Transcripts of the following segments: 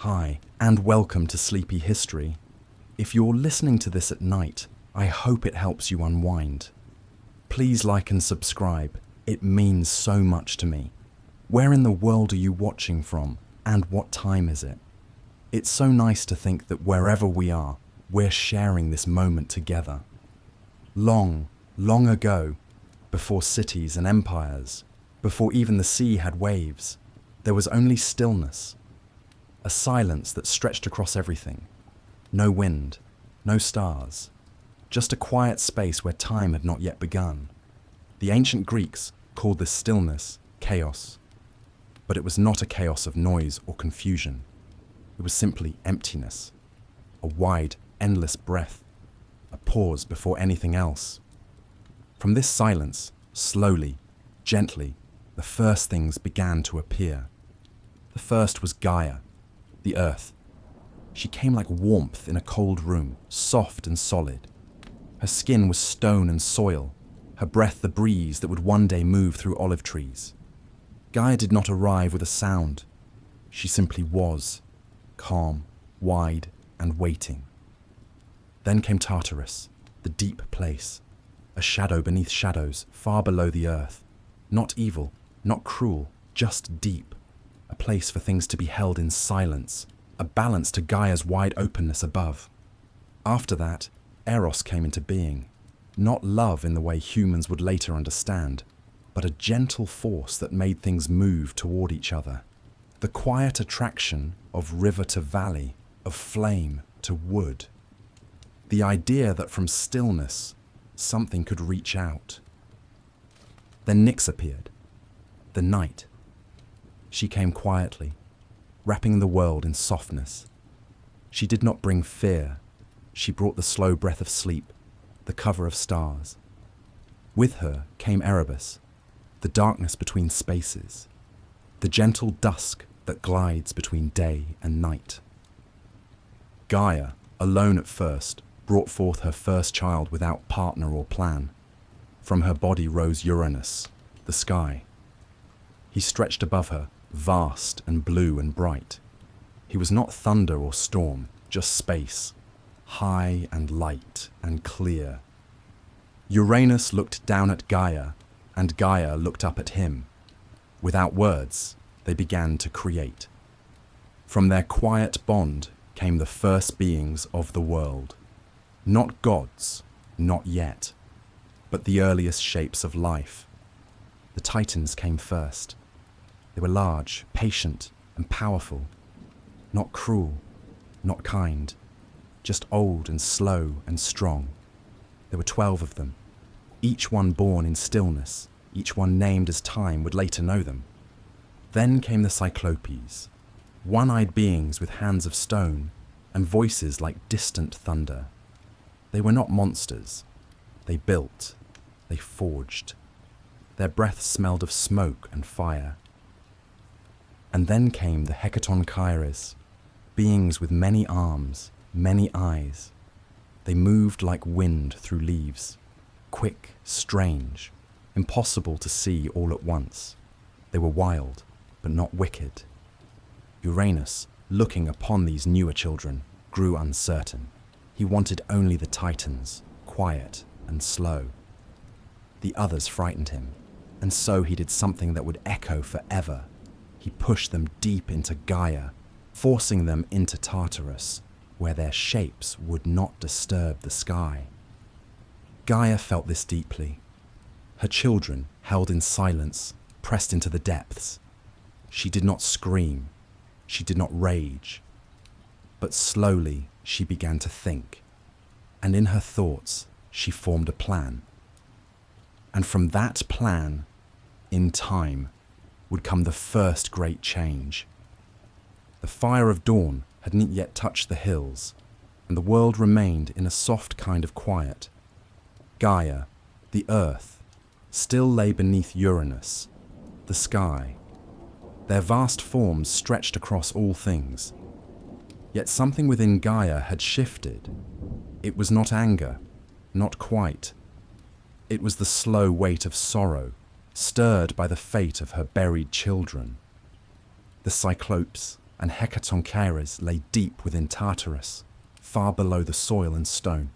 Hi, and welcome to Sleepy History. If you're listening to this at night, I hope it helps you unwind. Please like and subscribe. It means so much to me. Where in the world are you watching from, and what time is it? It's so nice to think that wherever we are, we're sharing this moment together. Long, long ago, before cities and empires, before even the sea had waves, there was only stillness. A silence that stretched across everything. No wind, no stars, just a quiet space where time had not yet begun. The ancient Greeks called this stillness chaos. But it was not a chaos of noise or confusion. It was simply emptiness, a wide, endless breath, a pause before anything else. From this silence, slowly, gently, the first things began to appear. The first was Gaia, the earth. She came like warmth in a cold room, soft and solid. Her skin was stone and soil, her breath the breeze that would one day move through olive trees. Gaia did not arrive with a sound. She simply was, calm, wide, and waiting. Then came Tartarus, the deep place, a shadow beneath shadows, far below the earth. Not evil, not cruel, just deep. A place for things to be held in silence, a balance to Gaia's wide openness above. After that, Eros came into being. Not love in the way humans would later understand, but a gentle force that made things move toward each other. The quiet attraction of river to valley, of flame to wood. The idea that from stillness, something could reach out. Then Nyx appeared, the night. She came quietly, wrapping the world in softness. She did not bring fear. She brought the slow breath of sleep, the cover of stars. With her came Erebus, the darkness between spaces, the gentle dusk that glides between day and night. Gaia, alone at first, brought forth her first child without partner or plan. From her body rose Uranus, the sky. He stretched above her, vast and blue and bright. He was not thunder or storm, just space, high and light and clear. Uranus looked down at Gaia, and Gaia looked up at him. Without words, they began to create. From their quiet bond came the first beings of the world. Not gods, not yet, but the earliest shapes of life. The Titans came first. They were large, patient, and powerful. Not cruel, not kind, just old and slow and strong. There were 12 of them, each one born in stillness, each one named as time would later know them. Then came the Cyclopes, one-eyed beings with hands of stone and voices like distant thunder. They were not monsters. They built, they forged. Their breath smelled of smoke and fire. And then came the Hecatonchires, beings with many arms, many eyes. They moved like wind through leaves, quick, strange, impossible to see all at once. They were wild, but not wicked. Uranus, looking upon these newer children, grew uncertain. He wanted only the Titans, quiet and slow. The others frightened him, and so he did something that would echo forever. He pushed them deep into Gaia, forcing them into Tartarus, where their shapes would not disturb the sky. Gaia felt this deeply. Her children, held in silence, pressed into the depths. She did not scream. She did not rage. But slowly she began to think. And in her thoughts, she formed a plan. And from that plan, in time, would come the first great change. The fire of dawn had not yet touched the hills, and the world remained in a soft kind of quiet. Gaia, the earth, still lay beneath Uranus, the sky. Their vast forms stretched across all things. Yet something within Gaia had shifted. It was not anger, not quite. It was the slow weight of sorrow, stirred by the fate of her buried children. The Cyclopes, and Hecatoncheires lay deep within Tartarus, far below the soil and stone.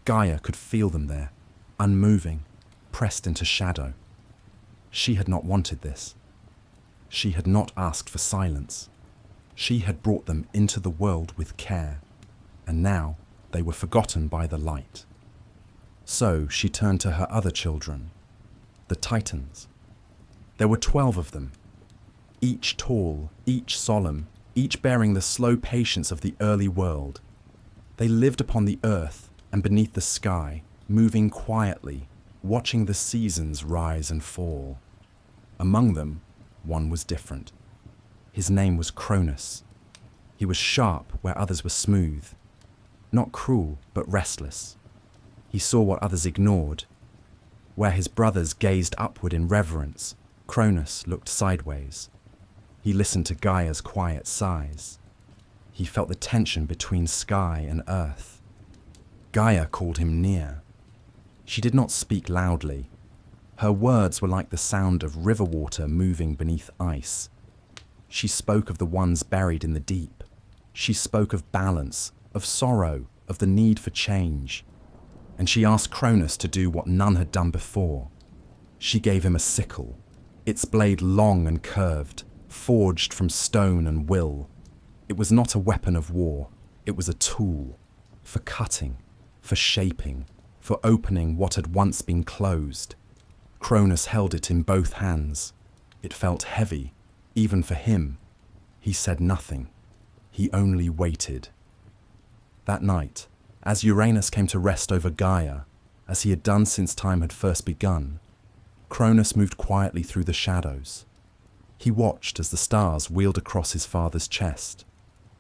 Gaia could feel them there, unmoving, pressed into shadow. She had not wanted this. She had not asked for silence. She had brought them into the world with care, and now they were forgotten by the light. So she turned to her other children, the Titans. There were 12 of them, each tall, each solemn, each bearing the slow patience of the early world. They lived upon the earth and beneath the sky, moving quietly, watching the seasons rise and fall. Among them, one was different. His name was Cronus. He was sharp where others were smooth, not cruel but restless. He saw what others ignored. Where his brothers gazed upward in reverence, Cronus looked sideways. He listened to Gaia's quiet sighs. He felt the tension between sky and earth. Gaia called him near. She did not speak loudly. Her words were like the sound of river water moving beneath ice. She spoke of the ones buried in the deep. She spoke of balance, of sorrow, of the need for change. And she asked Cronus to do what none had done before. She gave him a sickle, its blade long and curved, forged from stone and will. It was not a weapon of war. It was a tool for cutting, for shaping, for opening what had once been closed. Cronus held it in both hands. It felt heavy, even for him. He said nothing. He only waited. That night, as Uranus came to rest over Gaia, as he had done since time had first begun, Cronus moved quietly through the shadows. He watched as the stars wheeled across his father's chest.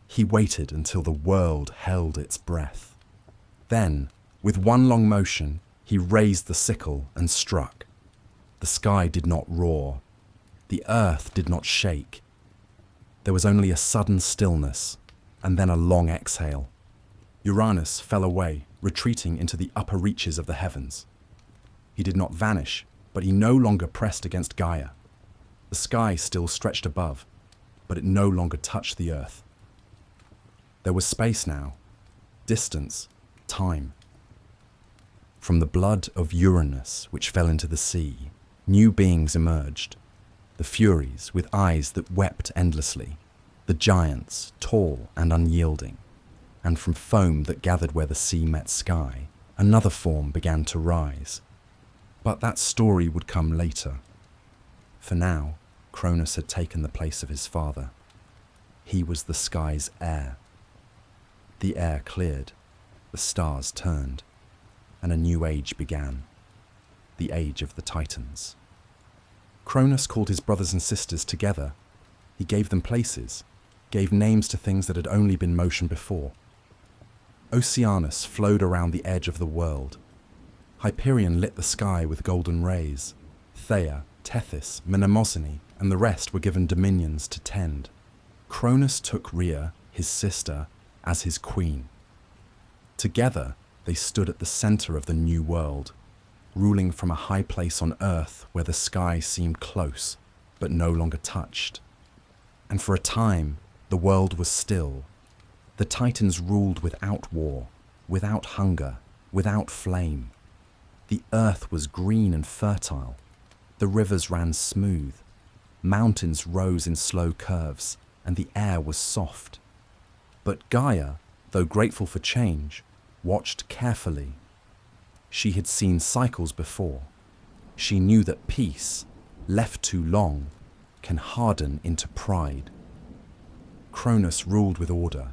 He waited until the world held its breath. Then, with one long motion, he raised the sickle and struck. The sky did not roar. The earth did not shake. There was only a sudden stillness, and then a long exhale. Uranus fell away, retreating into the upper reaches of the heavens. He did not vanish, but he no longer pressed against Gaia. The sky still stretched above, but it no longer touched the earth. There was space now, distance, time. From the blood of Uranus, which fell into the sea, new beings emerged. The Furies, with eyes that wept endlessly. The giants, tall and unyielding. And from foam that gathered where the sea met sky, another form began to rise. But that story would come later. For now, Cronus had taken the place of his father. He was the sky's heir. The air cleared, the stars turned, and a new age began. The age of the Titans. Cronus called his brothers and sisters together. He gave them places, gave names to things that had only been motion before. Oceanus flowed around the edge of the world. Hyperion lit the sky with golden rays. Theia, Tethys, Mnemosyne, and the rest were given dominions to tend. Cronus took Rhea, his sister, as his queen. Together, they stood at the center of the new world, ruling from a high place on earth where the sky seemed close, but no longer touched. And for a time, the world was still. The Titans ruled without war, without hunger, without flame. The earth was green and fertile. The rivers ran smooth. Mountains rose in slow curves, and the air was soft. But Gaia, though grateful for change, watched carefully. She had seen cycles before. She knew that peace, left too long, can harden into pride. Cronus ruled with order.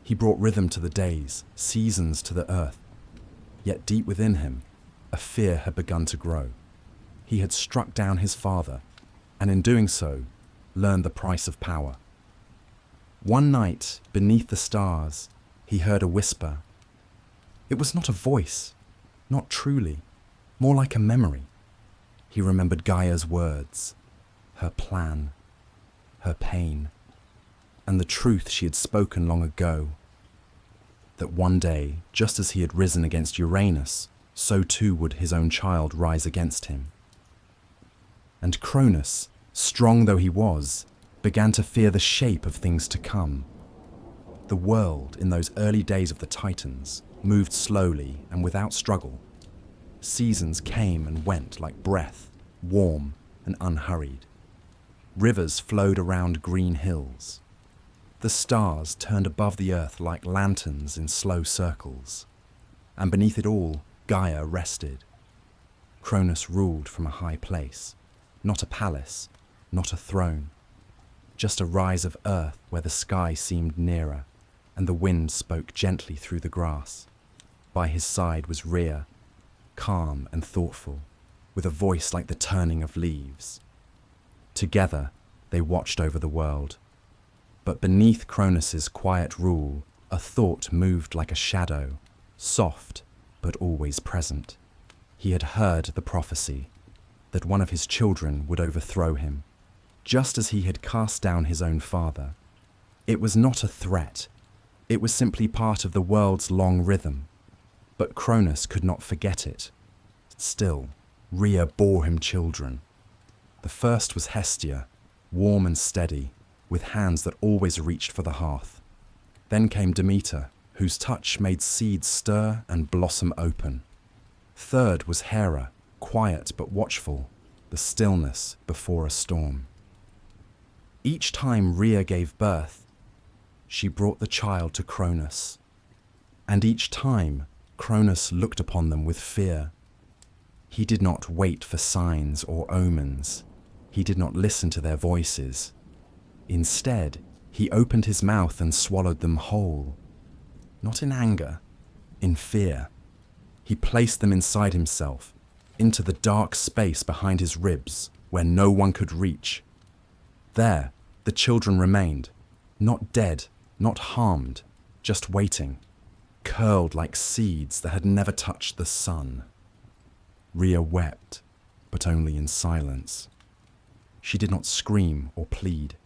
He brought rhythm to the days, seasons to the earth. Yet deep within him, a fear had begun to grow. He had struck down his father, and in doing so, learned the price of power. One night, beneath the stars, he heard a whisper. It was not a voice, not truly, more like a memory. He remembered Gaia's words, her plan, her pain, and the truth she had spoken long ago, that one day, just as he had risen against Uranus, so too would his own child rise against him. And Cronus, strong though he was, began to fear the shape of things to come. The world, in those early days of the Titans, moved slowly and without struggle. Seasons came and went like breath, warm and unhurried. Rivers flowed around green hills. The stars turned above the earth like lanterns in slow circles. And beneath it all, Gaia rested. Cronus ruled from a high place, not a palace, not a throne, just a rise of earth where the sky seemed nearer, and the wind spoke gently through the grass. By his side was Rhea, calm and thoughtful, with a voice like the turning of leaves. Together, they watched over the world. But beneath Cronus's quiet rule, a thought moved like a shadow, soft but always present. He had heard the prophecy that one of his children would overthrow him, just as he had cast down his own father. It was not a threat. It was simply part of the world's long rhythm. But Cronus could not forget it. Still, Rhea bore him children. The first was Hestia, warm and steady, with hands that always reached for the hearth. Then came Demeter, whose touch made seeds stir and blossom open. Third was Hera, quiet but watchful, the stillness before a storm. Each time Rhea gave birth, she brought the child to Cronus. And each time, Cronus looked upon them with fear. He did not wait for signs or omens. He did not listen to their voices. Instead, he opened his mouth and swallowed them whole. Not in anger, in fear. He placed them inside himself, into the dark space behind his ribs, where no one could reach. There, the children remained, not dead, not harmed, just waiting, curled like seeds that had never touched the sun. Rhea wept, but only in silence. She did not scream or plead.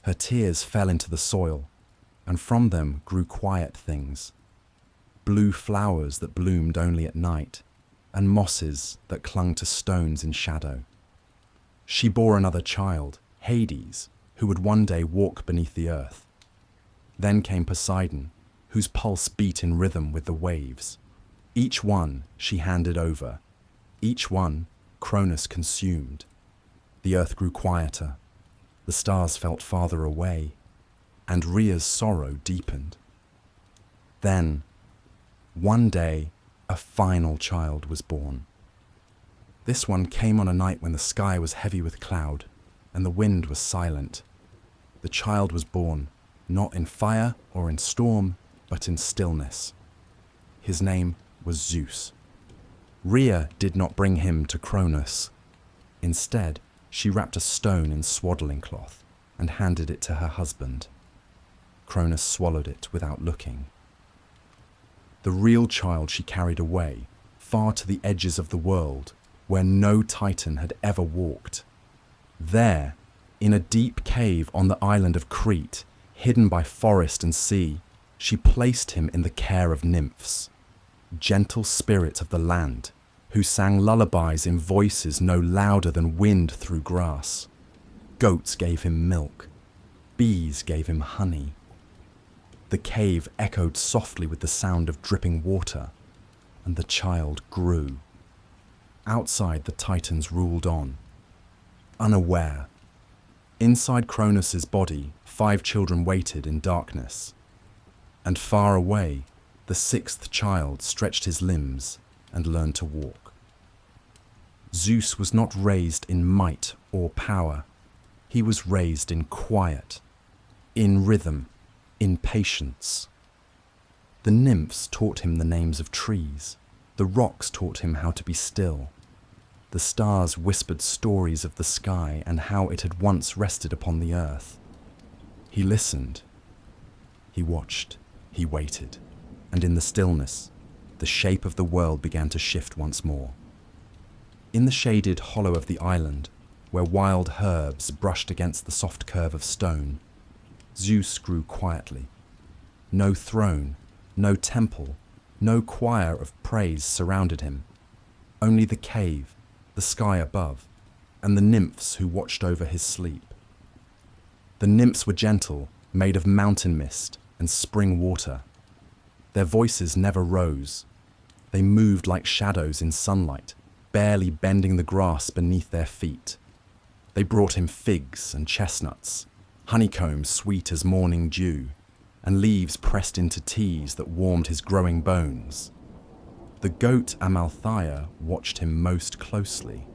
Her tears fell into the soil, and from them grew quiet things. Blue flowers that bloomed only at night, and mosses that clung to stones in shadow. She bore another child, Hades, who would one day walk beneath the earth. Then came Poseidon, whose pulse beat in rhythm with the waves. Each one she handed over. Each one Cronus consumed. The earth grew quieter. The stars felt farther away, and Rhea's sorrow deepened. Then, one day, a final child was born. This one came on a night when the sky was heavy with cloud, and the wind was silent. The child was born, not in fire or in storm, but in stillness. His name was Zeus. Rhea did not bring him to Cronus. Instead, she wrapped a stone in swaddling cloth and handed it to her husband. Cronus swallowed it without looking. The real child she carried away, far to the edges of the world, where no Titan had ever walked. There, in a deep cave on the island of Crete, hidden by forest and sea, she placed him in the care of nymphs, gentle spirits of the land, who sang lullabies in voices no louder than wind through grass. Goats gave him milk. Bees gave him honey. The cave echoed softly with the sound of dripping water, and the child grew. Outside, the Titans ruled on, unaware. Inside Cronus's body, 5 children waited in darkness. And far away, the 6th child stretched his limbs and learned to walk. Zeus was not raised in might or power. He was raised in quiet, in rhythm, in patience. The nymphs taught him the names of trees. The rocks taught him how to be still. The stars whispered stories of the sky and how it had once rested upon the earth. He listened. He watched. He waited. And in the stillness, the shape of the world began to shift once more. In the shaded hollow of the island, where wild herbs brushed against the soft curve of stone, Zeus grew quietly. No throne, no temple, no choir of praise surrounded him. Only the cave, the sky above, and the nymphs who watched over his sleep. The nymphs were gentle, made of mountain mist and spring water. Their voices never rose. They moved like shadows in sunlight, barely bending the grass beneath their feet. They brought him figs and chestnuts, honeycomb sweet as morning dew, and leaves pressed into teas that warmed his growing bones. The goat Amalthea watched him most closely.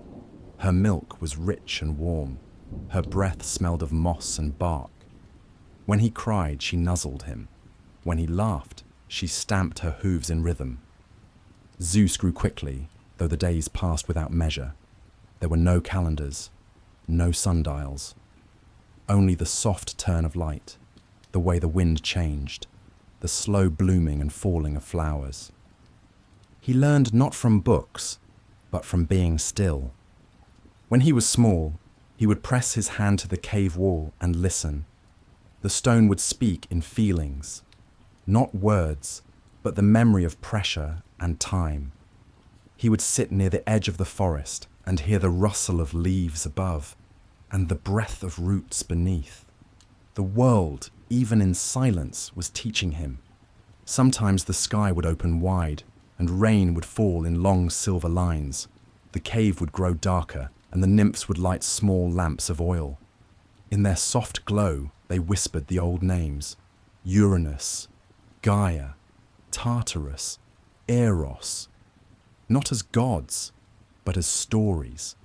Her milk was rich and warm. Her breath smelled of moss and bark. When he cried, she nuzzled him. When he laughed, she stamped her hooves in rhythm. Zeus grew quickly, though the days passed without measure. There were no calendars, no sundials, only the soft turn of light, the way the wind changed, the slow blooming and falling of flowers. He learned not from books, but from being still. When he was small, he would press his hand to the cave wall and listen. The stone would speak in feelings, not words, but the memory of pressure and time. He would sit near the edge of the forest and hear the rustle of leaves above and the breath of roots beneath. The world, even in silence, was teaching him. Sometimes the sky would open wide and rain would fall in long silver lines. The cave would grow darker and the nymphs would light small lamps of oil. In their soft glow, they whispered the old names: Uranus, Gaia, Tartarus, Eros, not as gods, but as stories,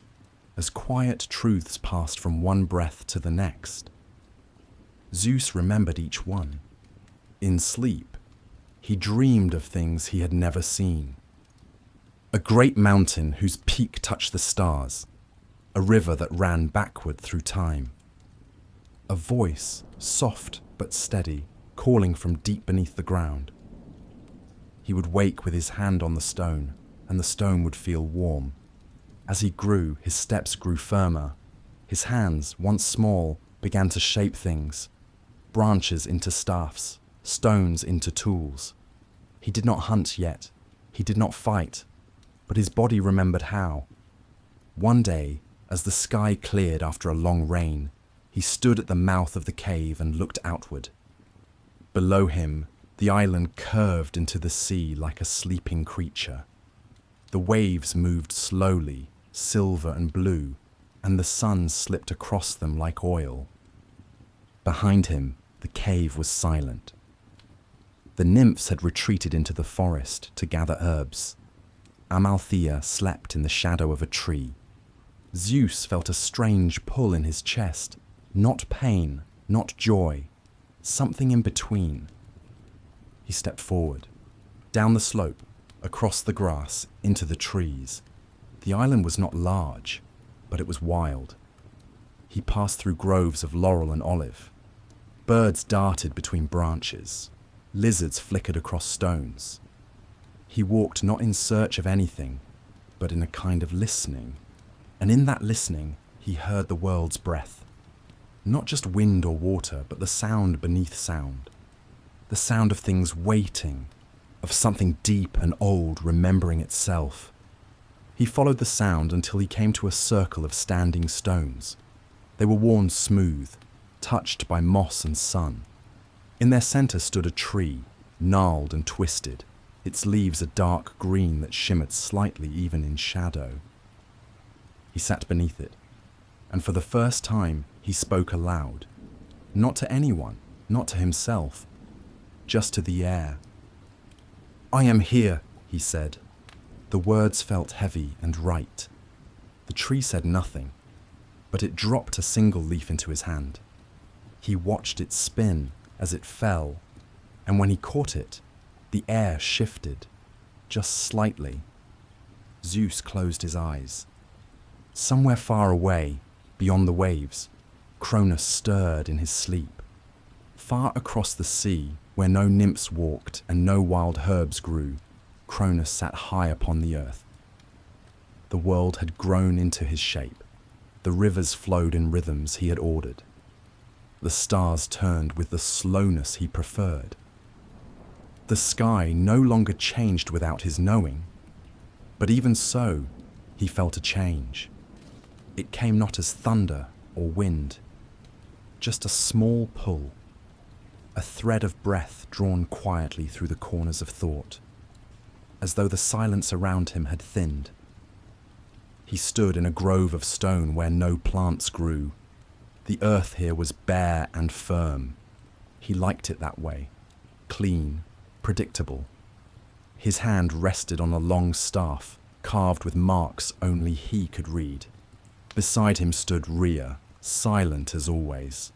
as quiet truths passed from one breath to the next. Zeus remembered each one. In sleep, he dreamed of things he had never seen. A great mountain whose peak touched the stars, a river that ran backward through time. A voice, soft but steady, calling from deep beneath the ground. He would wake with his hand on the stone, and the stone would feel warm. As he grew, his steps grew firmer. His hands, once small, began to shape things, branches into staffs, stones into tools. He did not hunt yet. He did not fight, but his body remembered how. One day, as the sky cleared after a long rain, he stood at the mouth of the cave and looked outward. Below him, the island curved into the sea like a sleeping creature. The waves moved slowly, silver and blue, and the sun slipped across them like oil. Behind him, the cave was silent. The nymphs had retreated into the forest to gather herbs. Amalthea slept in the shadow of a tree. Zeus felt a strange pull in his chest, not pain, not joy, something in between. He stepped forward, down the slope, across the grass, into the trees. The island was not large, but it was wild. He passed through groves of laurel and olive. Birds darted between branches. Lizards flickered across stones. He walked not in search of anything, but in a kind of listening. And in that listening, he heard the world's breath. Not just wind or water, but the sound beneath sound. The sound of things waiting, of something deep and old remembering itself. He followed the sound until he came to a circle of standing stones. They were worn smooth, touched by moss and sun. In their center stood a tree, gnarled and twisted, its leaves a dark green that shimmered slightly even in shadow. He sat beneath it, and for the first time he spoke aloud. Not to anyone, not to himself, just to the air. "I am here," he said. The words felt heavy and right. The tree said nothing, but it dropped a single leaf into his hand. He watched it spin as it fell, and when he caught it, the air shifted, just slightly. Zeus closed his eyes. Somewhere far away, beyond the waves, Cronus stirred in his sleep. Far across the sea, where no nymphs walked and no wild herbs grew, Cronus sat high upon the earth. The world had grown into his shape. The rivers flowed in rhythms he had ordered. The stars turned with the slowness he preferred. The sky no longer changed without his knowing, but even so, he felt a change. It came not as thunder or wind. Just a small pull, a thread of breath drawn quietly through the corners of thought, as though the silence around him had thinned. He stood in a grove of stone where no plants grew. The earth here was bare and firm. He liked it that way, clean, predictable. His hand rested on a long staff, carved with marks only he could read. Beside him stood Rhea, silent as always.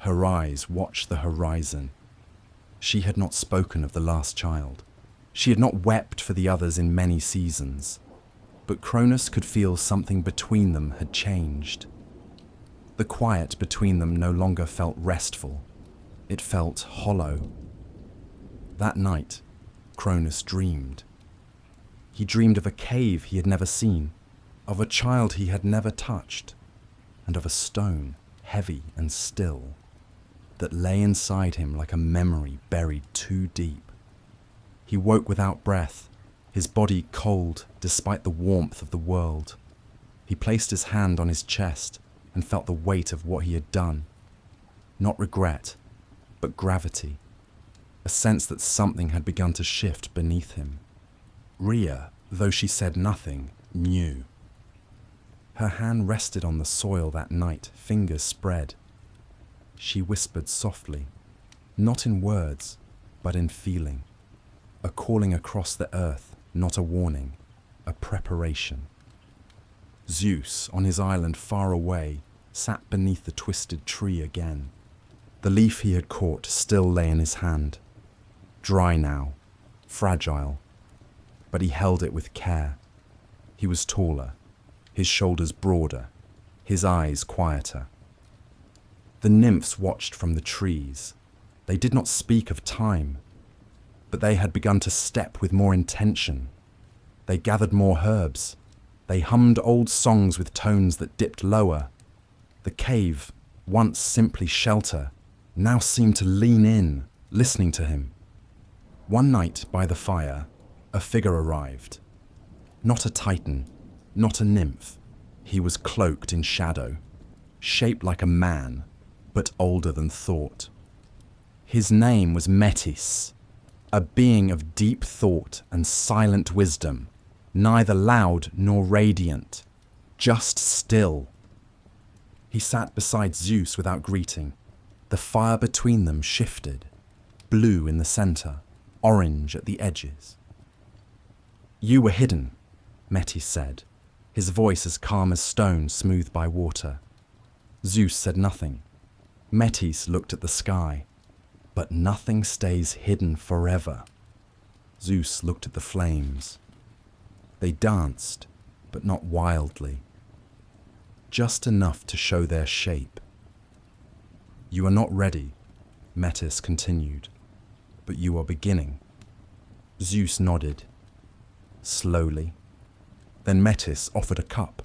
Her eyes watched the horizon. She had not spoken of the last child. She had not wept for the others in many seasons. But Cronus could feel something between them had changed. The quiet between them no longer felt restful. It felt hollow. That night, Cronus dreamed. He dreamed of a cave he had never seen, of a child he had never touched, and of a stone, heavy and still, that lay inside him like a memory buried too deep. He woke without breath, his body cold despite the warmth of the world. He placed his hand on his chest and felt the weight of what he had done. Not regret, but gravity, a sense that something had begun to shift beneath him. Rhea, though she said nothing, knew. Her hand rested on the soil that night, fingers spread. She whispered softly, not in words, but in feeling. A calling across the earth, not a warning, a preparation. Zeus, on his island far away, sat beneath the twisted tree again. The leaf he had caught still lay in his hand, dry now, fragile, but he held it with care. He was taller, his shoulders broader, his eyes quieter. The nymphs watched from the trees. They did not speak of time, but they had begun to step with more intention. They gathered more herbs. They hummed old songs with tones that dipped lower. The cave, once simply shelter, now seemed to lean in, listening to him. One night by the fire, a figure arrived. Not a titan, not a nymph. He was cloaked in shadow, shaped like a man, but older than thought. His name was Metis, a being of deep thought and silent wisdom, neither loud nor radiant, just still. He sat beside Zeus without greeting. The fire between them shifted, blue in the center, orange at the edges. "You were hidden," Metis said, his voice as calm as stone smoothed by water. Zeus said nothing. Metis looked at the sky. But nothing stays hidden forever. Zeus looked at the flames. They danced, but not wildly. Just enough to show their shape. "You are not ready," Metis continued, "but you are beginning." Zeus nodded. Slowly. Then Metis offered a cup.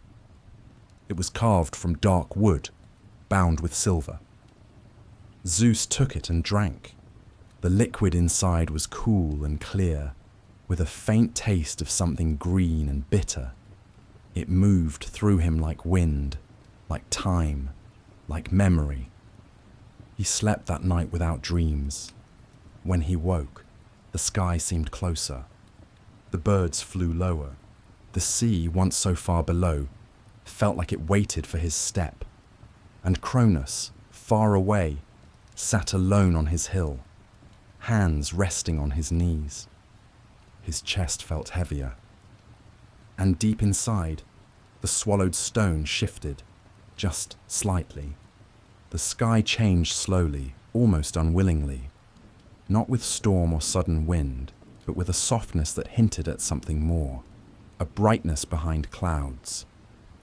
It was carved from dark wood, bound with silver. Zeus took it and drank. The liquid inside was cool and clear, with a faint taste of something green and bitter. It moved through him like wind, like time, like memory. He slept that night without dreams. When he woke, the sky seemed closer. The birds flew lower. The sea, once so far below, felt like it waited for his step. And Cronus, far away, sat alone on his hill, hands resting on his knees. His chest felt heavier. And deep inside, the swallowed stone shifted, just slightly. The sky changed slowly, almost unwillingly, not with storm or sudden wind, but with a softness that hinted at something more, a brightness behind clouds,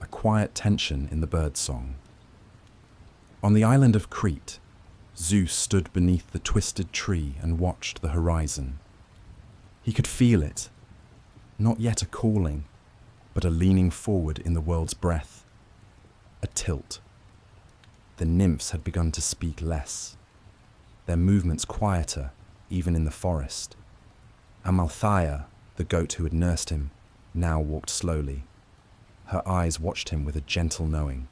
a quiet tension in the birdsong. On the island of Crete, Zeus stood beneath the twisted tree and watched the horizon. He could feel it, not yet a calling, but a leaning forward in the world's breath, a tilt. The nymphs had begun to speak less, their movements quieter, even in the forest. Amalthea, the goat who had nursed him, now walked slowly. Her eyes watched him with a gentle knowing.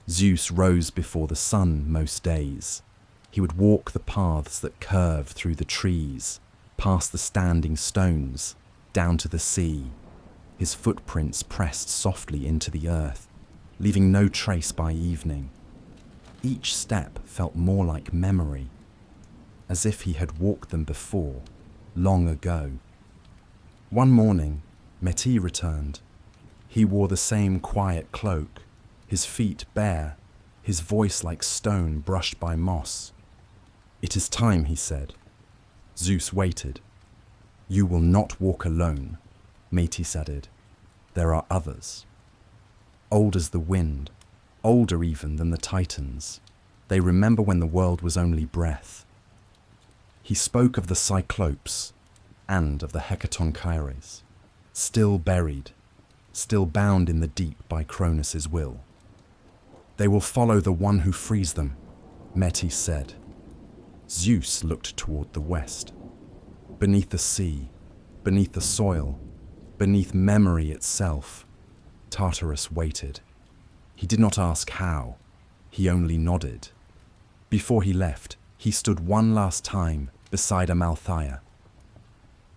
Zeus rose before the sun most days. He would walk the paths that curve through the trees, past the standing stones, down to the sea. His footprints pressed softly into the earth, leaving no trace by evening. Each step felt more like memory, as if he had walked them before, long ago. One morning, Meti returned. He wore the same quiet cloak, his feet bare, his voice like stone brushed by moss. "It is time," he said. Zeus waited. "You will not walk alone," Metis added. "There are others." Old as the wind, older even than the Titans, they remember when the world was only breath. He spoke of the Cyclopes and of the Hecatonchires, still buried, still bound in the deep by Cronus's will. "They will follow the one who frees them," Metis said. Zeus looked toward the west. Beneath the sea, beneath the soil, beneath memory itself, Tartarus waited. He did not ask how, he only nodded. Before he left, he stood one last time beside Amalthea.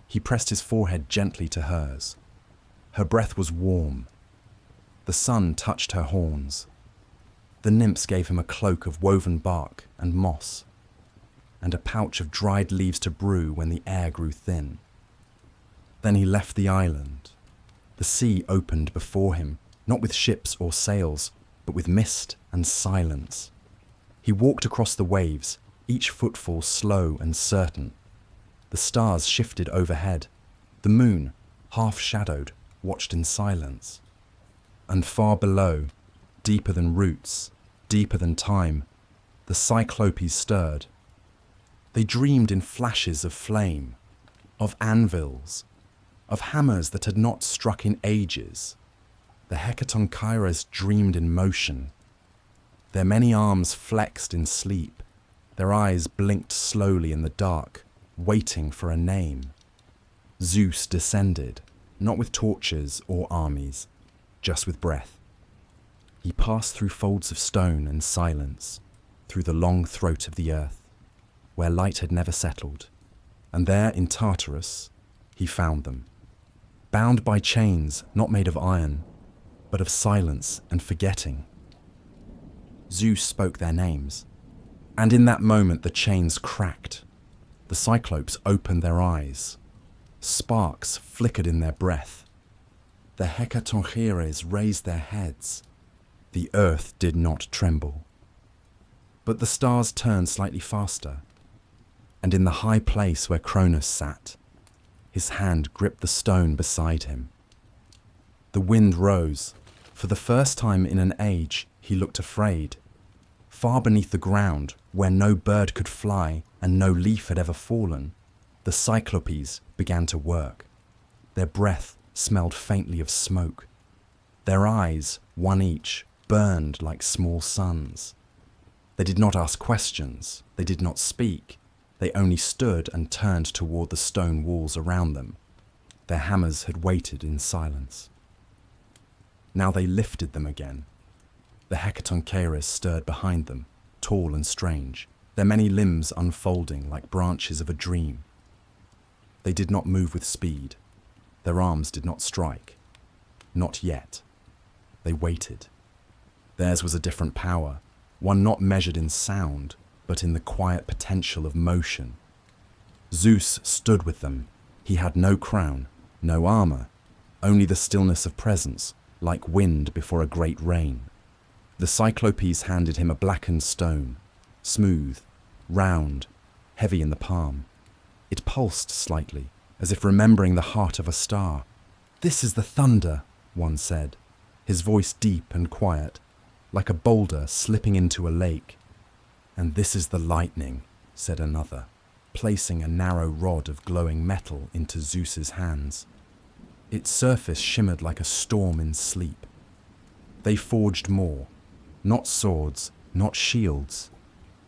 He pressed his forehead gently to hers. Her breath was warm. The sun touched her horns. The nymphs gave him a cloak of woven bark and moss, and a pouch of dried leaves to brew when the air grew thin. Then he left the island. The sea opened before him, not with ships or sails, but with mist and silence. He walked across the waves, each footfall slow and certain. The stars shifted overhead. The moon, half-shadowed, watched in silence. And far below, deeper than roots, deeper than time, the Cyclopes stirred. They dreamed in flashes of flame, of anvils, of hammers that had not struck in ages. The Hecatonchires dreamed in motion. Their many arms flexed in sleep. Their eyes blinked slowly in the dark, waiting for a name. Zeus descended, not with torches or armies, just with breath. He passed through folds of stone and silence, through the long throat of the earth, where light had never settled, and there in Tartarus he found them, bound by chains not made of iron, but of silence and forgetting. Zeus spoke their names, and in that moment the chains cracked. The Cyclopes opened their eyes. Sparks flickered in their breath. The Hecatonchires raised their heads. The earth did not tremble. But the stars turned slightly faster, and in the high place where Cronus sat, his hand gripped the stone beside him. The wind rose. For the first time in an age, he looked afraid. Far beneath the ground, where no bird could fly and no leaf had ever fallen, the Cyclopes began to work. Their breath smelled faintly of smoke. Their eyes, one each, burned like small suns. They did not ask questions. They did not speak. They only stood and turned toward the stone walls around them. Their hammers had waited in silence. Now they lifted them again. The Hecatonchires stirred behind them, tall and strange, their many limbs unfolding like branches of a dream. They did not move with speed. Their arms did not strike. Not yet. They waited. Theirs was a different power, one not measured in sound, but in the quiet potential of motion. Zeus stood with them. He had no crown, no armor, only the stillness of presence, like wind before a great rain. The Cyclopes handed him a blackened stone, smooth, round, heavy in the palm. It pulsed slightly, as if remembering the heart of a star. "This is the thunder," one said, his voice deep and quiet, like a boulder slipping into a lake. "And this is the lightning," said another, placing a narrow rod of glowing metal into Zeus's hands. Its surface shimmered like a storm in sleep. They forged more, not swords, not shields,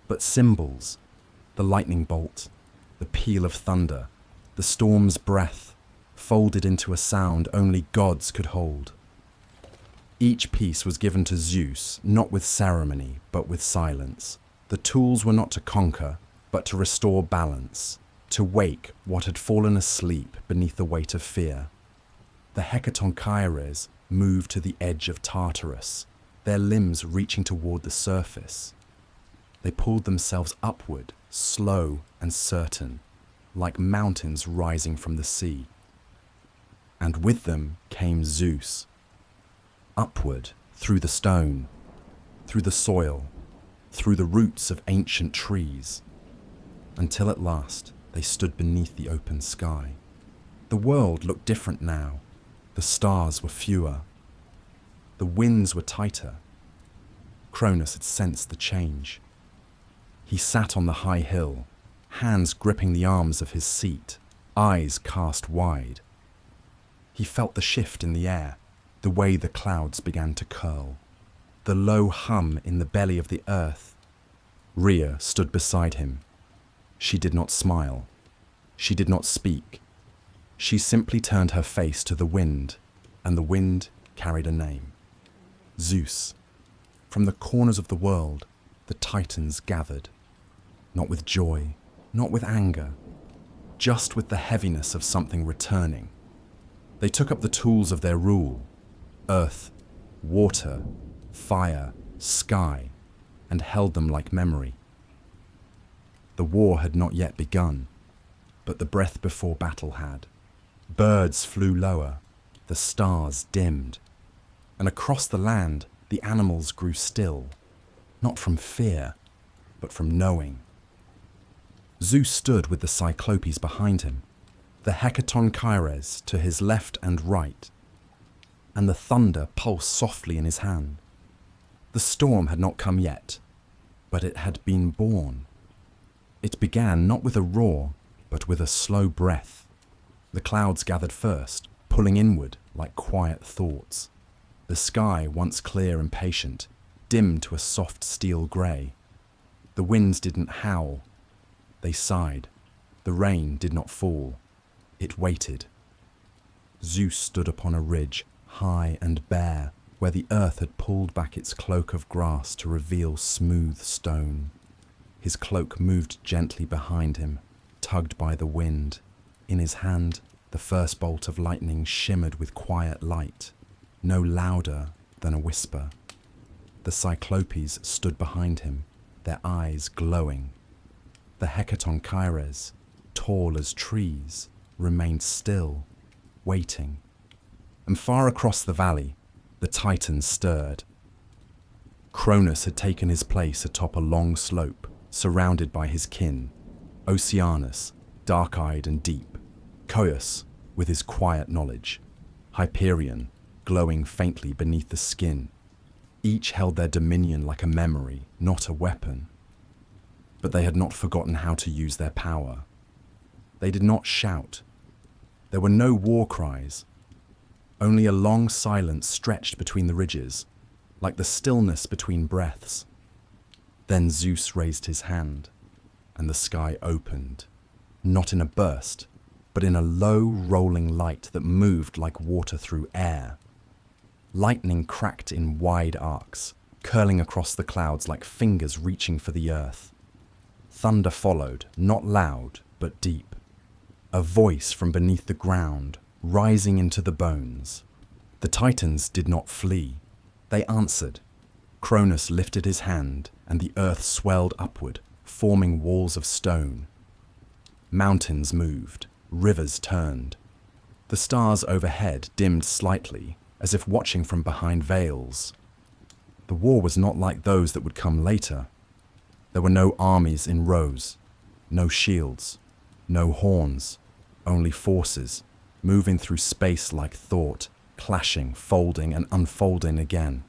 but symbols, the lightning bolt, the peal of thunder, the storm's breath, folded into a sound only gods could hold. Each piece was given to Zeus, not with ceremony, but with silence. The tools were not to conquer, but to restore balance, to wake what had fallen asleep beneath the weight of fear. The Hecatonchires moved to the edge of Tartarus, their limbs reaching toward the surface. They pulled themselves upward, slow and certain, like mountains rising from the sea. And with them came Zeus, upward through the stone, through the soil, through the roots of ancient trees, until at last they stood beneath the open sky. The world looked different now. The stars were fewer. The winds were tighter. Cronus had sensed the change. He sat on the high hill, hands gripping the arms of his seat, eyes cast wide. He felt the shift in the air, the way the clouds began to curl, the low hum in the belly of the earth. Rhea stood beside him. She did not smile. She did not speak. She simply turned her face to the wind, and the wind carried a name. Zeus. From the corners of the world, the Titans gathered, not with joy, not with anger, just with the heaviness of something returning. They took up the tools of their rule, earth, water, fire, sky, and held them like memory. The war had not yet begun, but the breath before battle had. Birds flew lower, the stars dimmed, and across the land the animals grew still, not from fear, but from knowing. Zeus stood with the Cyclopes behind him, the Hecatonchires to his left and right, and the thunder pulsed softly in his hand. The storm had not come yet, but it had been born. It began not with a roar, but with a slow breath. The clouds gathered first, pulling inward like quiet thoughts. The sky, once clear and patient, dimmed to a soft steel grey. The winds didn't howl. They sighed. The rain did not fall. It waited. Zeus stood upon a ridge, high and bare, where the earth had pulled back its cloak of grass to reveal smooth stone. His cloak moved gently behind him, tugged by the wind. In his hand, the first bolt of lightning shimmered with quiet light, no louder than a whisper. The Cyclopes stood behind him, their eyes glowing. The Hecatonchires, tall as trees, remained still, waiting. And far across the valley, the Titans stirred. Cronus had taken his place atop a long slope, surrounded by his kin, Oceanus, dark-eyed and deep, Coeus, with his quiet knowledge, Hyperion, glowing faintly beneath the skin. Each held their dominion like a memory, not a weapon. But they had not forgotten how to use their power. They did not shout. There were no war cries. Only a long silence stretched between the ridges, like the stillness between breaths. Then Zeus raised his hand, and the sky opened, not in a burst, but in a low, rolling light that moved like water through air. Lightning cracked in wide arcs, curling across the clouds like fingers reaching for the earth. Thunder followed, not loud, but deep. A voice from beneath the ground, rising into the bones. The Titans did not flee. They answered. Cronus lifted his hand, and the earth swelled upward, forming walls of stone. Mountains moved, rivers turned. The stars overhead dimmed slightly, as if watching from behind veils. The war was not like those that would come later. There were no armies in rows, no shields, no horns, only forces, moving through space like thought, clashing, folding, and unfolding again.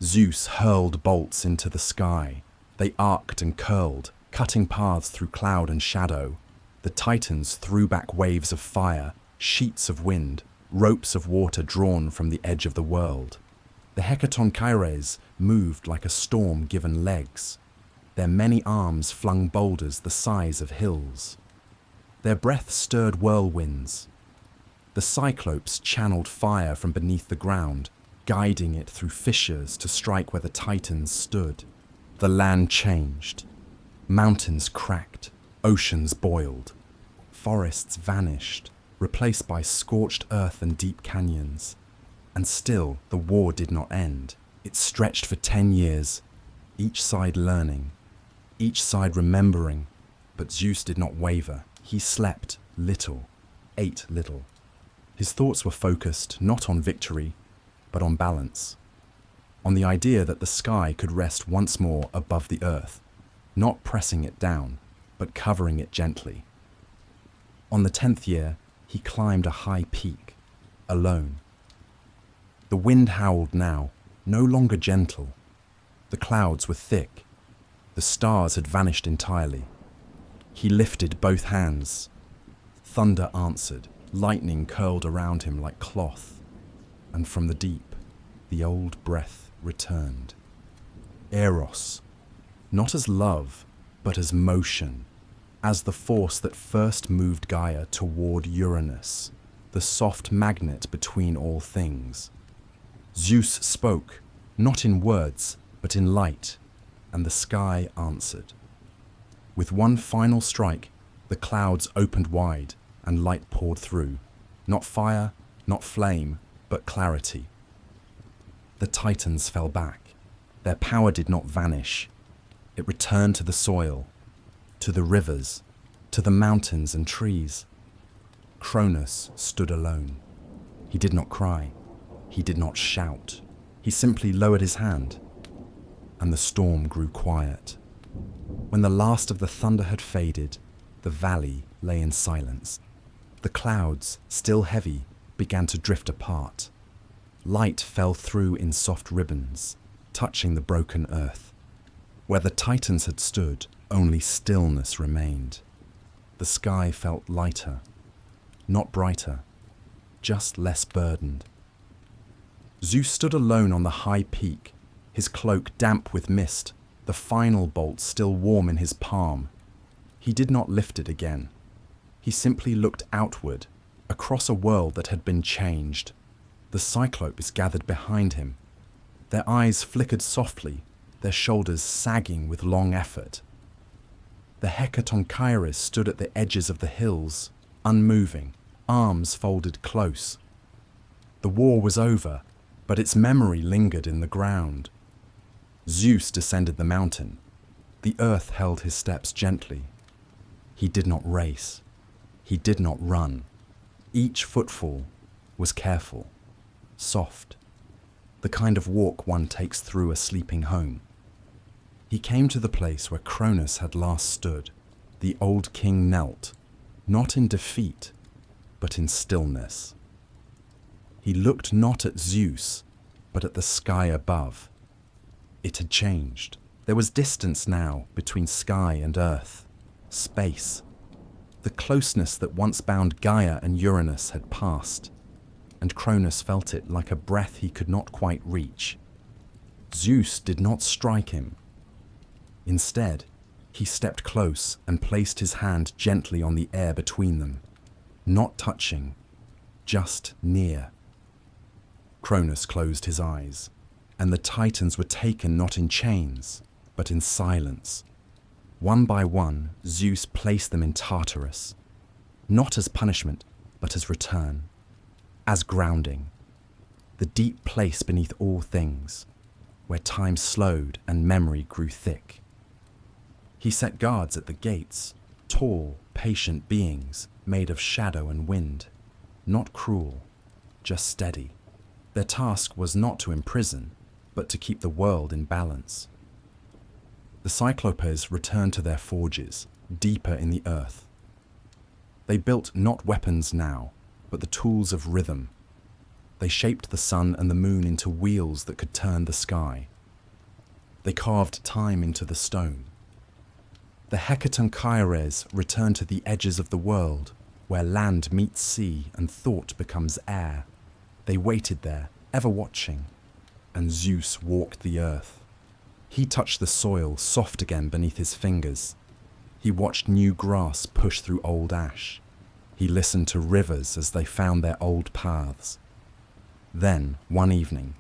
Zeus hurled bolts into the sky. They arced and curled, cutting paths through cloud and shadow. The Titans threw back waves of fire, sheets of wind, ropes of water drawn from the edge of the world. The Hecatonchires moved like a storm given legs. Their many arms flung boulders the size of hills. Their breath stirred whirlwinds. The Cyclopes channeled fire from beneath the ground, guiding it through fissures to strike where the Titans stood. The land changed. Mountains cracked, oceans boiled. Forests vanished, replaced by scorched earth and deep canyons. And still, the war did not end. It stretched for 10 years, each side learning, each side remembering. But Zeus did not waver. He slept little, ate little. His thoughts were focused not on victory, but on balance. On the idea that the sky could rest once more above the earth, not pressing it down, but covering it gently. On the 10th year, he climbed a high peak, alone. The wind howled now, no longer gentle. The clouds were thick. The stars had vanished entirely. He lifted both hands. Thunder answered, lightning curled around him like cloth, and from the deep, the old breath returned. Eros, not as love, but as motion, as the force that first moved Gaia toward Uranus, the soft magnet between all things. Zeus spoke, not in words, but in light, and the sky answered. With one final strike, the clouds opened wide and light poured through. Not fire, not flame, but clarity. The Titans fell back. Their power did not vanish. It returned to the soil, to the rivers, to the mountains and trees. Cronus stood alone. He did not cry. He did not shout. He simply lowered his hand, and the storm grew quiet. When the last of the thunder had faded, the valley lay in silence. The clouds, still heavy, began to drift apart. Light fell through in soft ribbons, touching the broken earth. Where the Titans had stood, only stillness remained. The sky felt lighter, not brighter, just less burdened. Zeus stood alone on the high peak, his cloak damp with mist, the final bolt still warm in his palm. He did not lift it again. He simply looked outward, across a world that had been changed. The Cyclopes gathered behind him. Their eyes flickered softly, their shoulders sagging with long effort. The Hecatonchires stood at the edges of the hills, unmoving, arms folded close. The war was over, but its memory lingered in the ground. Zeus descended the mountain. The earth held his steps gently. He did not race. He did not run. Each footfall was careful, soft, the kind of walk one takes through a sleeping home. He came to the place where Cronus had last stood. The old king knelt, not in defeat, but in stillness. He looked not at Zeus, but at the sky above. It had changed. There was distance now between sky and earth, space. The closeness that once bound Gaia and Uranus had passed, and Cronus felt it like a breath he could not quite reach. Zeus did not strike him. Instead, he stepped close and placed his hand gently on the air between them, not touching, just near. Cronus closed his eyes, and the Titans were taken not in chains, but in silence. One by one, Zeus placed them in Tartarus, not as punishment, but as return, as grounding, the deep place beneath all things, where time slowed and memory grew thick. He set guards at the gates, tall, patient beings made of shadow and wind, not cruel, just steady. Their task was not to imprison, but to keep the world in balance. The Cyclopes returned to their forges, deeper in the earth. They built not weapons now, but the tools of rhythm. They shaped the sun and the moon into wheels that could turn the sky. They carved time into the stone. The Hecatonchires returned to the edges of the world, where land meets sea and thought becomes air. They waited there, ever watching, and Zeus walked the earth. He touched the soil, soft again beneath his fingers. He watched new grass push through old ash. He listened to rivers as they found their old paths. Then, one evening,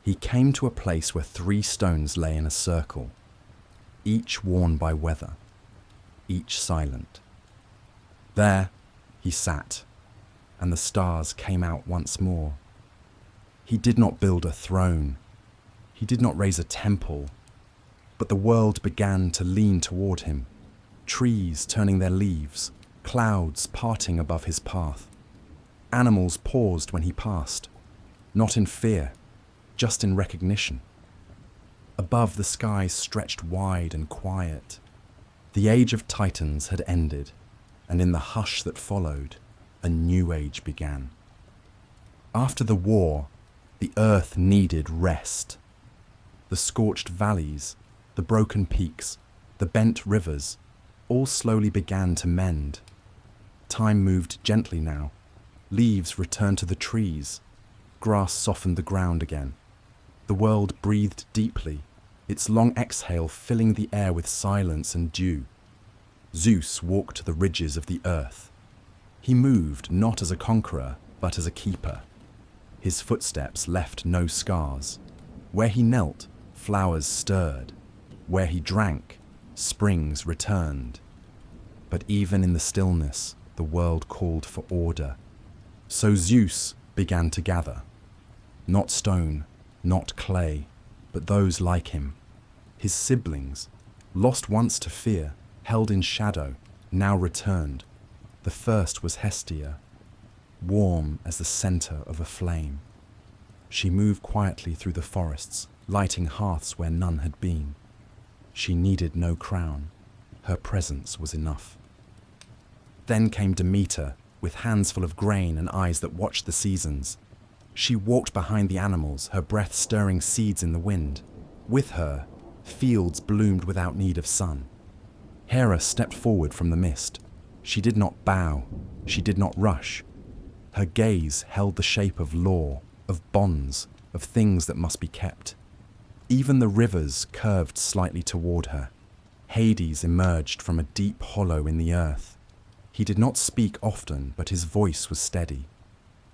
He came to a place where 3 stones lay in a circle, each worn by weather, each silent. There he sat, and the stars came out once more. He did not build a throne, he did not raise a temple, but the world began to lean toward him, trees turning their leaves, clouds parting above his path. Animals paused when he passed, not in fear, just in recognition. Above, the skies stretched wide and quiet. The age of Titans had ended, and in the hush that followed, a new age began. After the war, the earth needed rest. The scorched valleys, the broken peaks, the bent rivers, all slowly began to mend. Time moved gently now. Leaves returned to the trees. Grass softened the ground again. The world breathed deeply, its long exhale filling the air with silence and dew. Zeus walked the ridges of the earth. He moved not as a conqueror, but as a keeper. His footsteps left no scars. Where he knelt, flowers stirred. Where he drank, springs returned. But even in the stillness, the world called for order. So Zeus began to gather. Not stone, not clay, but those like him. His siblings, lost once to fear, held in shadow, now returned. The first was Hestia, warm as the center of a flame. She moved quietly through the forests, lighting hearths where none had been. She needed no crown. Her presence was enough. Then came Demeter, with hands full of grain and eyes that watched the seasons. She walked behind the animals, her breath stirring seeds in the wind. With her, fields bloomed without need of sun. Hera stepped forward from the mist. She did not bow, she did not rush. Her gaze held the shape of law, of bonds, of things that must be kept. Even the rivers curved slightly toward her. Hades emerged from a deep hollow in the earth. He did not speak often, but his voice was steady.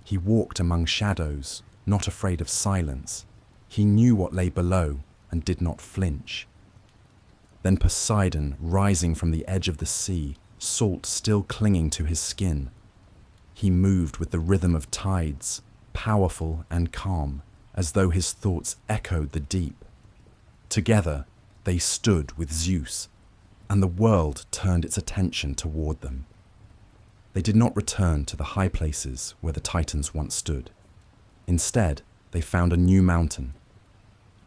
He walked among shadows, not afraid of silence. He knew what lay below and did not flinch. Then Poseidon, rising from the edge of the sea, salt still clinging to his skin. He moved with the rhythm of tides, powerful and calm, as though his thoughts echoed the deep. Together, they stood with Zeus, and the world turned its attention toward them. They did not return to the high places where the Titans once stood. Instead, they found a new mountain,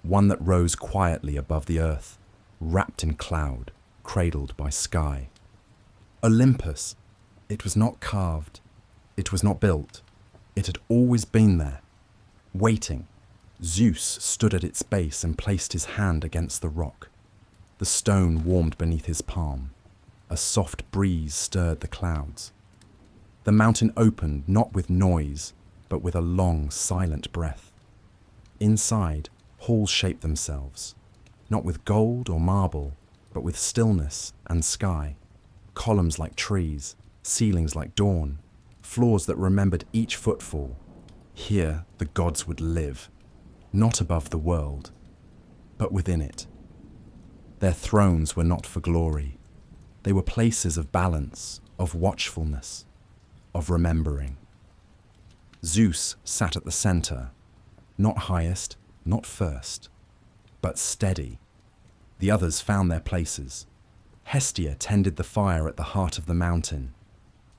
one that rose quietly above the earth, wrapped in cloud, cradled by sky. Olympus. It was not carved, it was not built, it had always been there, waiting. Zeus stood at its base and placed his hand against the rock. The stone warmed beneath his palm. A soft breeze stirred the clouds. The mountain opened not with noise, but with a long, silent breath. Inside, halls shaped themselves, not with gold or marble, but with stillness and sky. Columns like trees, ceilings like dawn, floors that remembered each footfall. Here the gods would live, not above the world, but within it. Their thrones were not for glory. They were places of balance, of watchfulness, of remembering. Zeus sat at the center, not highest, not first, but steady. The others found their places. Hestia tended the fire at the heart of the mountain.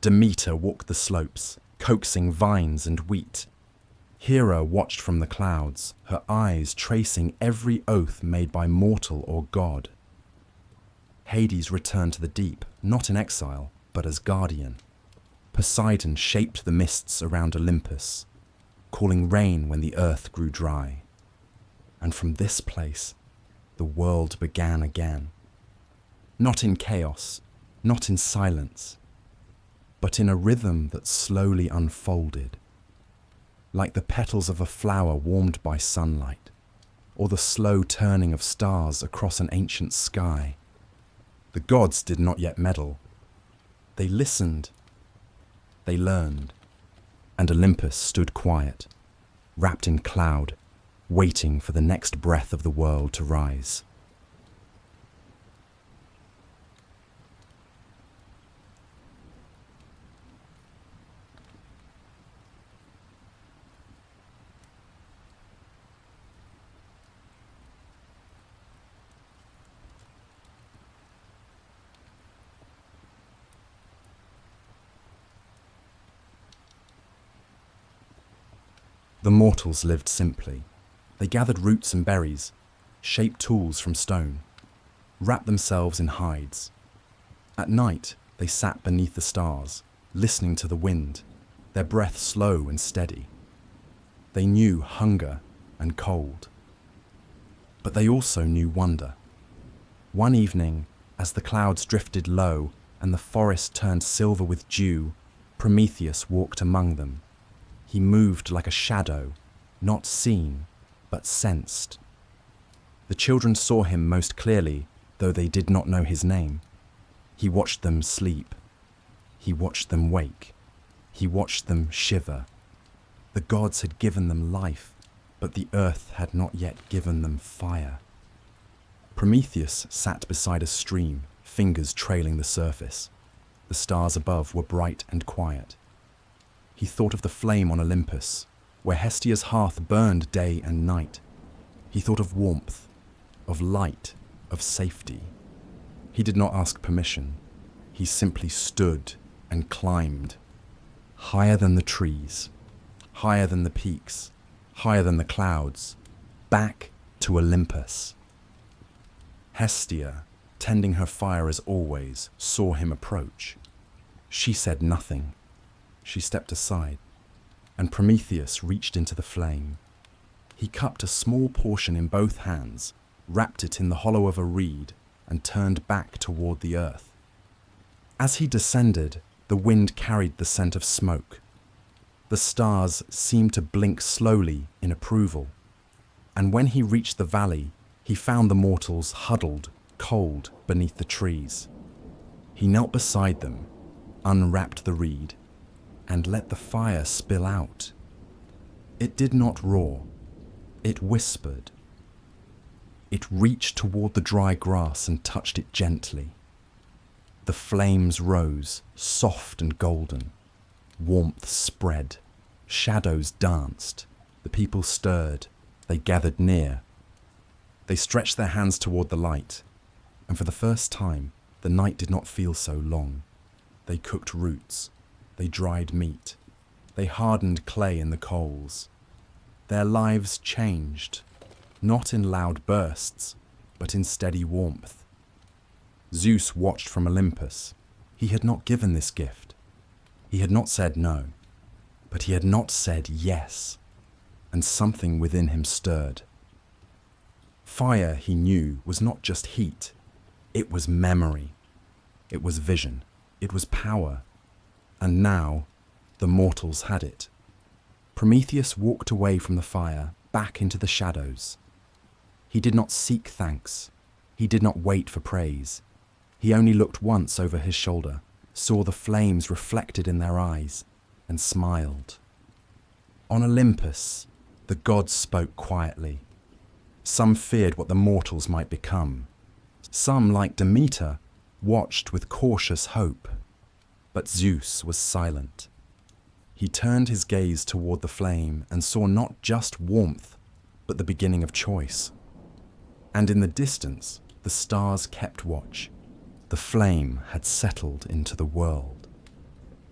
Demeter walked the slopes, coaxing vines and wheat. Hera watched from the clouds, her eyes tracing every oath made by mortal or god. Hades returned to the deep, not in exile, but as guardian. Poseidon shaped the mists around Olympus, calling rain when the earth grew dry. And from this place, the world began again. Not in chaos, not in silence, but in a rhythm that slowly unfolded, like the petals of a flower warmed by sunlight, or the slow turning of stars across an ancient sky. The gods did not yet meddle. They listened. They learned. And Olympus stood quiet, wrapped in cloud, waiting for the next breath of the world to rise. The mortals lived simply. They gathered roots and berries, shaped tools from stone, wrapped themselves in hides. At night, they sat beneath the stars, listening to the wind, their breath slow and steady. They knew hunger and cold, but they also knew wonder. One evening, as the clouds drifted low and the forest turned silver with dew, Prometheus walked among them. He moved like a shadow, not seen, but sensed. The children saw him most clearly, though they did not know his name. He watched them sleep. He watched them wake. He watched them shiver. The gods had given them life, but the earth had not yet given them fire. Prometheus sat beside a stream, fingers trailing the surface. The stars above were bright and quiet. He thought of the flame on Olympus, where Hestia's hearth burned day and night. He thought of warmth, of light, of safety. He did not ask permission. He simply stood and climbed, higher than the trees, higher than the peaks, higher than the clouds, back to Olympus. Hestia, tending her fire as always, saw him approach. She said nothing. She stepped aside, and Prometheus reached into the flame. He cupped a small portion in both hands, wrapped it in the hollow of a reed, and turned back toward the earth. As he descended, the wind carried the scent of smoke. The stars seemed to blink slowly in approval, and when he reached the valley, he found the mortals huddled, cold, beneath the trees. He knelt beside them, unwrapped the reed, and let the fire spill out. It did not roar. It whispered. It reached toward the dry grass and touched it gently. The flames rose, soft and golden. Warmth spread. Shadows danced. The people stirred. They gathered near. They stretched their hands toward the light, and for the first time, the night did not feel so long. They cooked roots. They dried meat. They hardened clay in the coals. Their lives changed, not in loud bursts, but in steady warmth. Zeus watched from Olympus. He had not given this gift. He had not said no, but he had not said yes, and something within him stirred. Fire, he knew, was not just heat. It was memory. It was vision. It was power. And now, the mortals had it. Prometheus walked away from the fire, back into the shadows. He did not seek thanks. He did not wait for praise. He only looked once over his shoulder, saw the flames reflected in their eyes, and smiled. On Olympus, the gods spoke quietly. Some feared what the mortals might become. Some, like Demeter, watched with cautious hope. But Zeus was silent. He turned his gaze toward the flame and saw not just warmth, but the beginning of choice. And in the distance, the stars kept watch. The flame had settled into the world.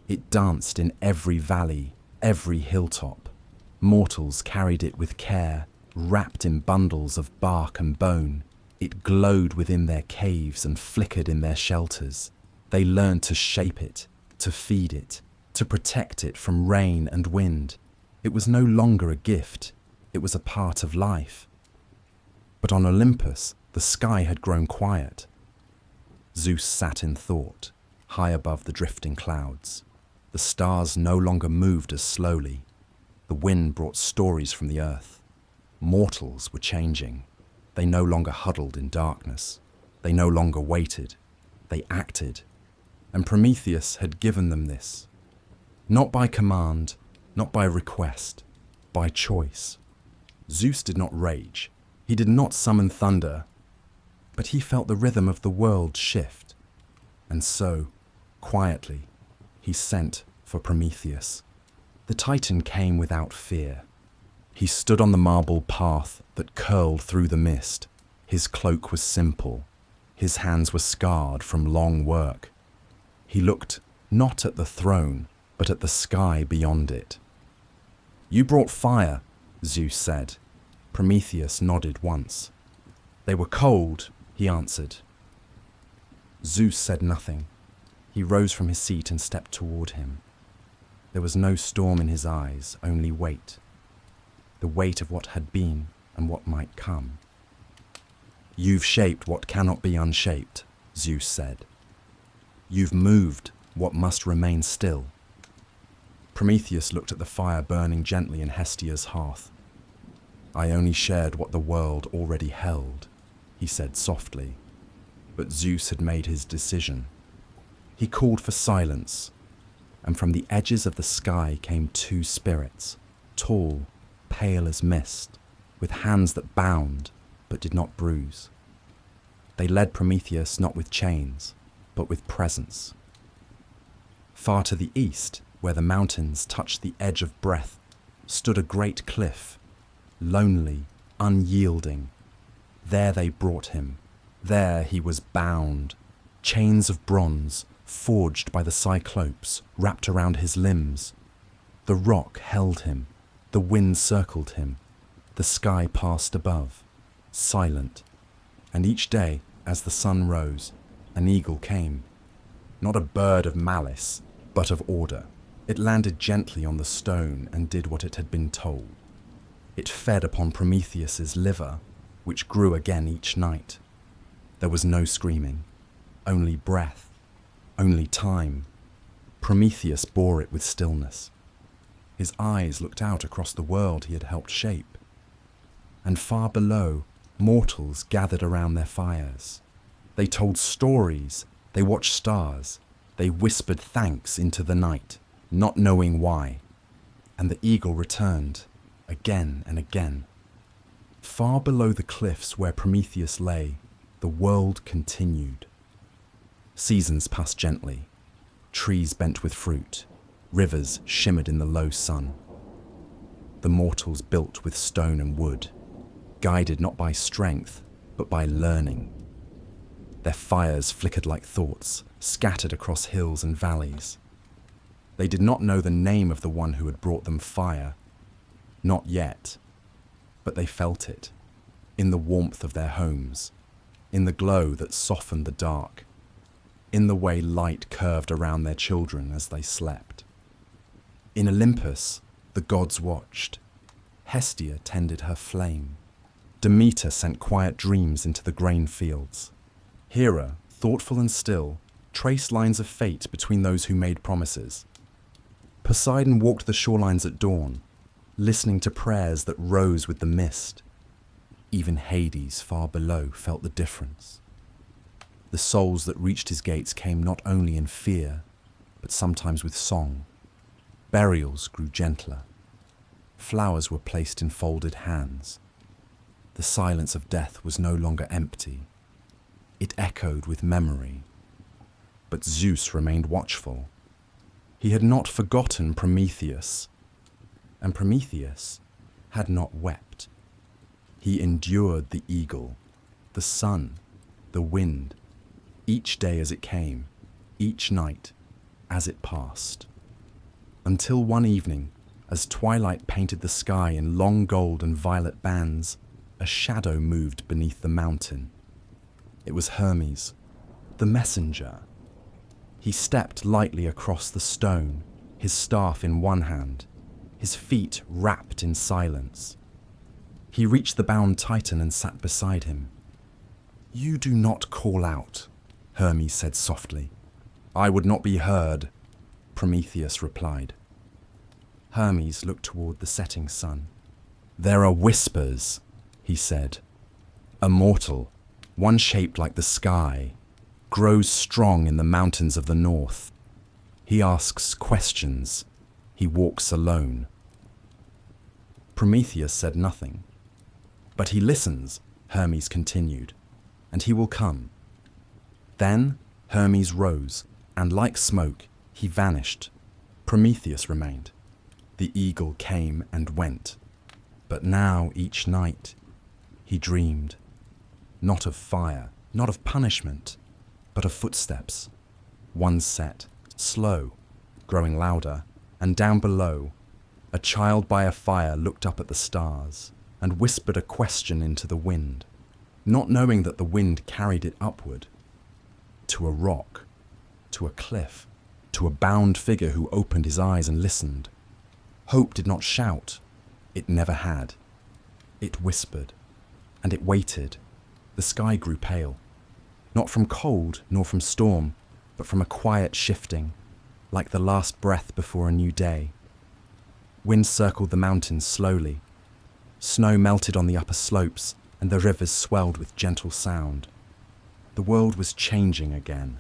It danced in every valley, every hilltop. Mortals carried it with care, wrapped in bundles of bark and bone. It glowed within their caves and flickered in their shelters. They learned to shape it, to feed it, to protect it from rain and wind. It was no longer a gift. It was a part of life. But on Olympus, the sky had grown quiet. Zeus sat in thought, high above the drifting clouds. The stars no longer moved as slowly. The wind brought stories from the earth. Mortals were changing. They no longer huddled in darkness. They no longer waited. They acted. And Prometheus had given them this. Not by command, not by request, by choice. Zeus did not rage. He did not summon thunder, but he felt the rhythm of the world shift. And so, quietly, he sent for Prometheus. The Titan came without fear. He stood on the marble path that curled through the mist. His cloak was simple. His hands were scarred from long work. He looked not at the throne, but at the sky beyond it. "You brought fire," Zeus said. Prometheus nodded once. "They were cold," he answered. Zeus said nothing. He rose from his seat and stepped toward him. There was no storm in his eyes, only weight. The weight of what had been and what might come. "You've shaped what cannot be unshaped," Zeus said. "You've moved what must remain still." Prometheus looked at the fire burning gently in Hestia's hearth. "I only shared what the world already held," he said softly. But Zeus had made his decision. He called for silence, and from the edges of the sky came two spirits, tall, pale as mist, with hands that bound but did not bruise. They led Prometheus not with chains, but with presence. Far to the east, where the mountains touched the edge of breath, stood a great cliff, lonely, unyielding. There they brought him. There he was bound. Chains of bronze, forged by the Cyclopes, wrapped around his limbs. The rock held him. The wind circled him. The sky passed above, silent. And each day, as the sun rose, an eagle came. Not a bird of malice, but of order. It landed gently on the stone and did what it had been told. It fed upon Prometheus's liver, which grew again each night. There was no screaming, only breath, only time. Prometheus bore it with stillness. His eyes looked out across the world he had helped shape. And far below, mortals gathered around their fires. They told stories, they watched stars, they whispered thanks into the night, not knowing why. And the eagle returned, again and again. Far below the cliffs where Prometheus lay, the world continued. Seasons passed gently. Trees bent with fruit. Rivers shimmered in the low sun. The mortals built with stone and wood, guided not by strength, but by learning. Their fires flickered like thoughts, scattered across hills and valleys. They did not know the name of the one who had brought them fire. Not yet. But they felt it, in the warmth of their homes, in the glow that softened the dark, in the way light curved around their children as they slept. In Olympus, the gods watched. Hestia tended her flame. Demeter sent quiet dreams into the grain fields. Hera, thoughtful and still, traced lines of fate between those who made promises. Poseidon walked the shorelines at dawn, listening to prayers that rose with the mist. Even Hades, far below, felt the difference. The souls that reached his gates came not only in fear, but sometimes with song. Burials grew gentler. Flowers were placed in folded hands. The silence of death was no longer empty. It echoed with memory. But Zeus remained watchful. He had not forgotten Prometheus, and Prometheus had not wept. He endured the eagle, the sun, the wind, each day as it came, each night as it passed. Until one evening, as twilight painted the sky in long gold and violet bands, a shadow moved beneath the mountain. It was Hermes, the messenger. He stepped lightly across the stone, his staff in one hand, his feet wrapped in silence. He reached the bound Titan and sat beside him. "You do not call out," Hermes said softly. "I would not be heard," Prometheus replied. Hermes looked toward the setting sun. "There are whispers," he said. "A mortal, one shaped like the sky, grows strong in the mountains of the north. He asks questions. He walks alone." Prometheus said nothing. But he listens, Hermes continued, and he will come. Then Hermes rose, and like smoke, he vanished. Prometheus remained. The eagle came and went. But now each night he dreamed, not of fire, not of punishment, but of footsteps. One set, slow, growing louder, and down below, a child by a fire looked up at the stars and whispered a question into the wind, not knowing that the wind carried it upward, to a rock, to a cliff, to a bound figure who opened his eyes and listened. Hope did not shout. It never had. It whispered, and it waited. The sky grew pale, not from cold nor from storm, but from a quiet shifting, like the last breath before a new day. Wind circled the mountains slowly. Snow melted on the upper slopes, and the rivers swelled with gentle sound. The world was changing again.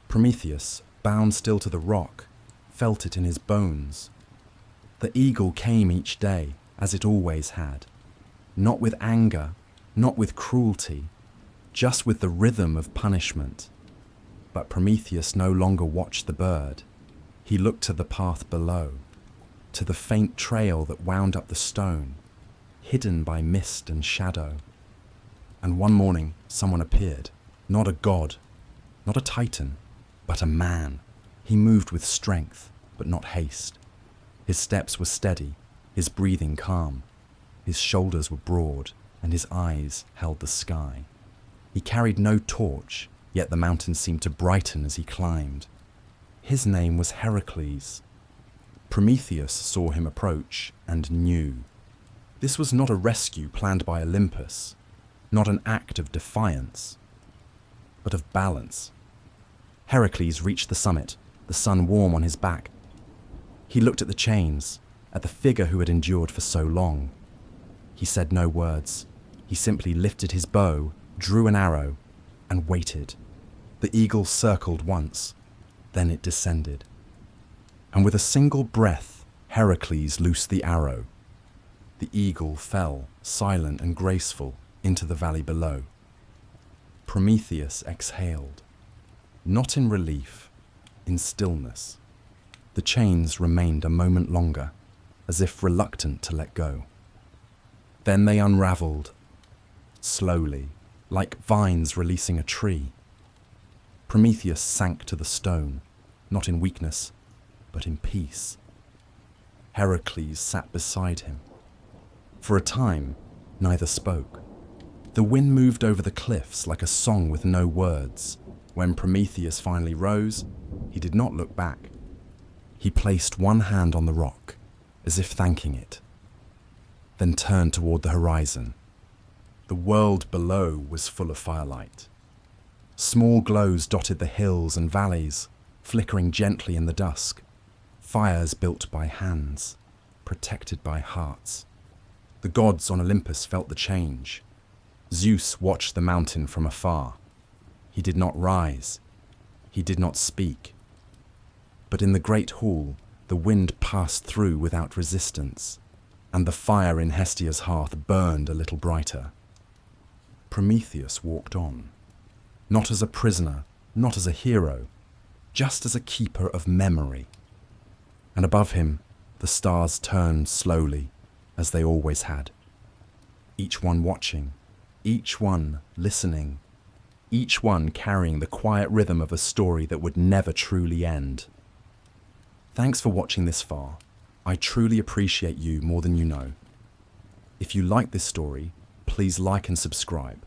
Prometheus, bound still to the rock, felt it in his bones. The eagle came each day, as it always had, not with anger, not with cruelty, just with the rhythm of punishment. But Prometheus no longer watched the bird. He looked to the path below, to the faint trail that wound up the stone, hidden by mist and shadow. And one morning someone appeared, not a god, not a titan, but a man. He moved with strength, but not haste. His steps were steady, his breathing calm. His shoulders were broad, and his eyes held the sky. He carried no torch, yet the mountains seemed to brighten as he climbed. His name was Heracles. Prometheus saw him approach and knew. This was not a rescue planned by Olympus, not an act of defiance, but of balance. Heracles reached the summit, the sun warm on his back. He looked at the chains, at the figure who had endured for so long. He said no words. He simply lifted his bow, drew an arrow, and waited. The eagle circled once, then it descended. And with a single breath, Heracles loosed the arrow. The eagle fell, silent and graceful, into the valley below. Prometheus exhaled, not in relief, in stillness. The chains remained a moment longer, as if reluctant to let go. Then they unraveled, slowly, like vines releasing a tree. Prometheus sank to the stone, not in weakness, but in peace. Heracles sat beside him. For a time, neither spoke. The wind moved over the cliffs like a song with no words. When Prometheus finally rose, he did not look back. He placed one hand on the rock, as if thanking it, then turned toward the horizon. The world below was full of firelight. Small glows dotted the hills and valleys, flickering gently in the dusk. Fires built by hands, protected by hearts. The gods on Olympus felt the change. Zeus watched the mountain from afar. He did not rise. He did not speak. But in the great hall, the wind passed through without resistance, and the fire in Hestia's hearth burned a little brighter. Prometheus walked on, not as a prisoner, not as a hero, just as a keeper of memory. And above him, the stars turned slowly, as they always had. Each one watching, each one listening, each one carrying the quiet rhythm of a story that would never truly end. Thanks for watching this far. I truly appreciate you more than you know. If you like this story, please like and subscribe.